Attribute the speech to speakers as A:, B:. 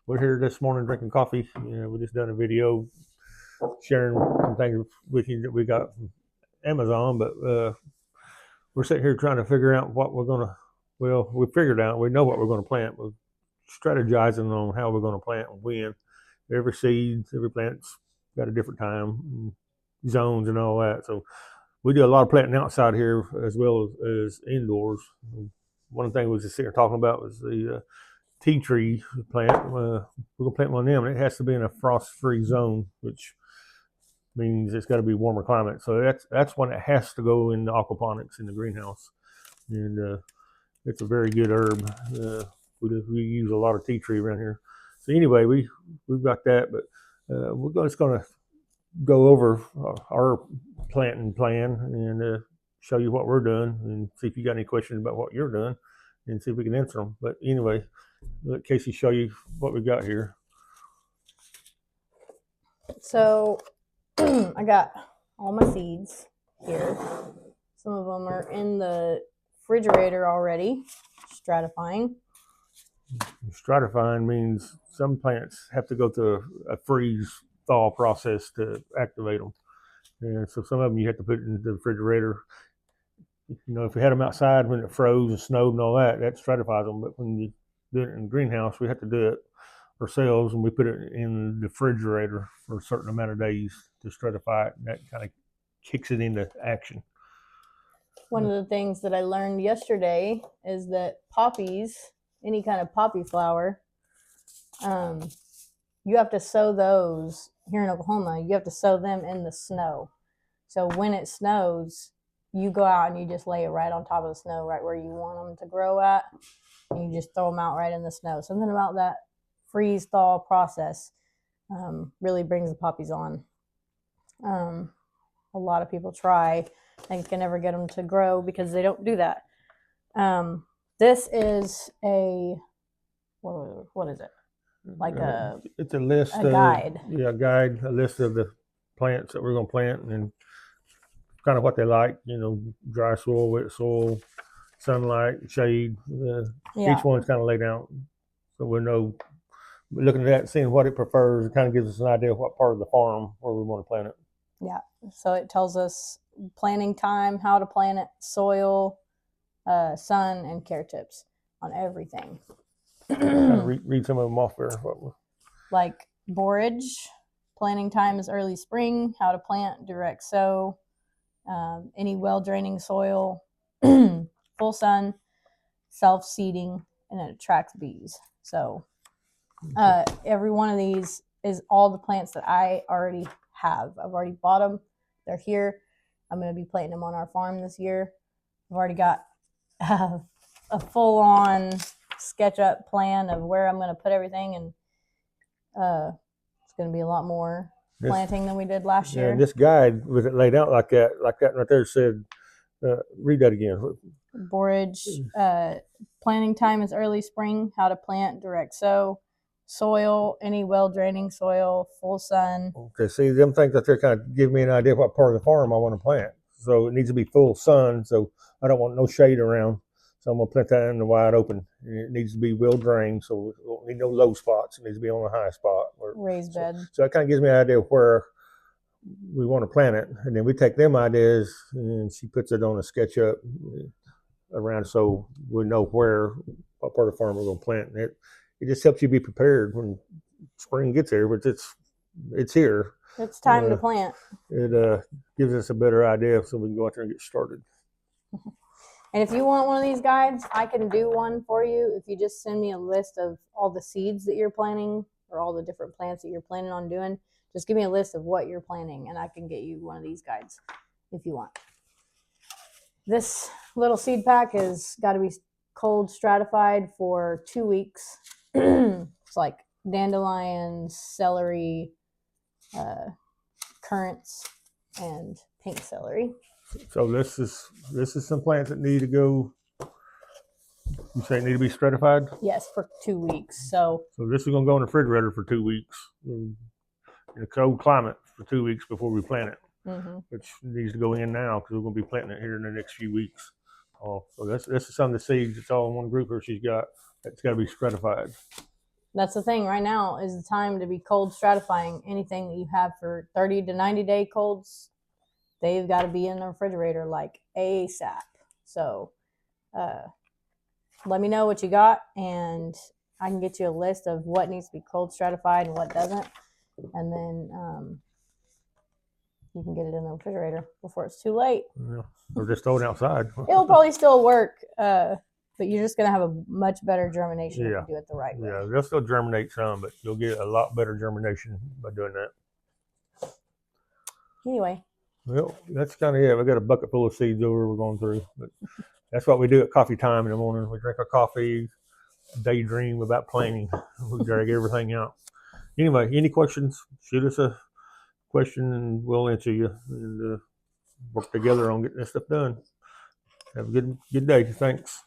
A: we're here this morning drinking coffee. We just done a video sharing some things with you that we got from Amazon, but we're sitting here trying to figure out what we're going to. Well, we figured out we know what we're going to plant. We're strategizing on how we're going to plant and when. Every seed, every plant's got a different time, zones, and all that. So we do a lot of planting outside here as well as indoors. One of the things we was just sitting here talking about was the tea tree plant. We're gonna plant one of them, and it has to be in a frost-free zone, which means it's got to be warmer climate. So that's one that has to go in the aquaponics in the greenhouse, and it's a very good herb. We use a lot of tea tree around here. So anyway, we've got that, but we're just gonna go over our planting plan and show you what we're doing and see if you got any questions about what you're doing and see if we can answer them. But anyway, let Casey show you what we got here.
B: So I got all my seeds here. Some of them are in the refrigerator already, stratifying.
A: Stratifying means some plants have to go through a freeze thaw process to activate them. And so some of them you have to put in the refrigerator. If we had them outside when it froze and snowed and all that, that stratifies them. But when you do it in the greenhouse, we have to do it ourselves, and we put it in the refrigerator for a certain amount of days to stratify it, and that kind of kicks it into action.
B: One of the things that I learned yesterday is that poppies, any kind of poppy flower, you have to sow those here in Oklahoma. You have to sow them in the snow. So when it snows, you go out and you just lay it right on top of the snow, right where you want them to grow at, and you just throw them out right in the snow. Something about that freeze thaw process really brings the poppies on. A lot of people try and can never get them to grow because they don't do that. This is a what is it? Like
A: it's a list,
B: a guide.
A: A list of the plants that we're going to plant and kind of what they like. Dry soil, wet soil, sunlight, shade. Each one's kind of laid out, so we know. Looking at that, seeing what it prefers, it kind of gives us an idea of what part of the farm where we want to plant it.
B: Yeah, so it tells us planting time, how to plant it, soil, sun, and care tips on everything.
A: Kind of read some of them off there.
B: Like borage, planting time is early spring, how to plant, direct sow, any well-draining soil, full sun, self-seeding, and it attracts bees. So every one of these is all the plants that I already have. I've already bought them. They're here. I'm going to be planting them on our farm this year. I've already got a full-on SketchUp plan of where I'm going to put everything, and it's going to be a lot more planting than we did last year.
A: And this guide, was it laid out like that right there said, read that again.
B: Borage, planting time is early spring, how to plant, direct sow, soil, any well-draining soil, full sun.
A: Okay, see, them things up there kind of give me an idea of what part of the farm I want to plant. So it needs to be full sun, so I don't want no shade around. So I'm going to plant that in the wide open. And it needs to be well drained, so we don't need no low spots. It needs to be on a high spot.
B: Raised bed.
A: So that kind of gives me an idea of where we want to plant it. And then we take them ideas, and she puts it on a SketchUp around so we know what part of the farm we're going to plant. And it just helps you be prepared when spring gets here, but it's here.
B: It's time to plant.
A: It gives us a better idea so we can go out there and get started.
B: And if you want one of these guides, I can do one for you. If you just send me a list of all the seeds that you're planting or all the different plants that you're planning on doing, just give me a list of what you're planting and I can get you one of these guides if you want. This little seed pack has got to be cold stratified for 2 weeks. It's like dandelions, celery, currants, and pink celery.
A: So this is some plants that need to go. You say need to be stratified?
B: Yes, for 2 weeks. So
A: this is going to go in the refrigerator for 2 weeks in a cold climate for 2 weeks before we plant it, which needs to go in now because we're going to be planting it here in the next few weeks. So this is some of the seeds. It's all in one group here she's got. It's got to be stratified.
B: That's the thing. Right now is the time to be cold stratifying. Anything that you have for 30 to 90-day colds, they've got to be in the refrigerator like ASAP. So let me know what you got, and I can get you a list of what needs to be cold stratified and what doesn't. And then you can get it in the refrigerator before it's too late.
A: Yeah. Or just throw it outside.
B: It'll probably still work, but you're just going to have a much better germination if
A: Yeah.
B: you do it the right way.
A: Yeah, they'll still germinate some, but you'll get a lot better germination by doing that.
B: Anyway,
A: Well, that's kind of it. We got a bucket full of seeds over we're going through, but that's what we do at coffee time in the morning. We drink our coffee, daydream about planting. We drag everything out. Anyway, any questions? Shoot us a question and we'll answer you, and work together on getting this stuff done. Have a good day. Thanks.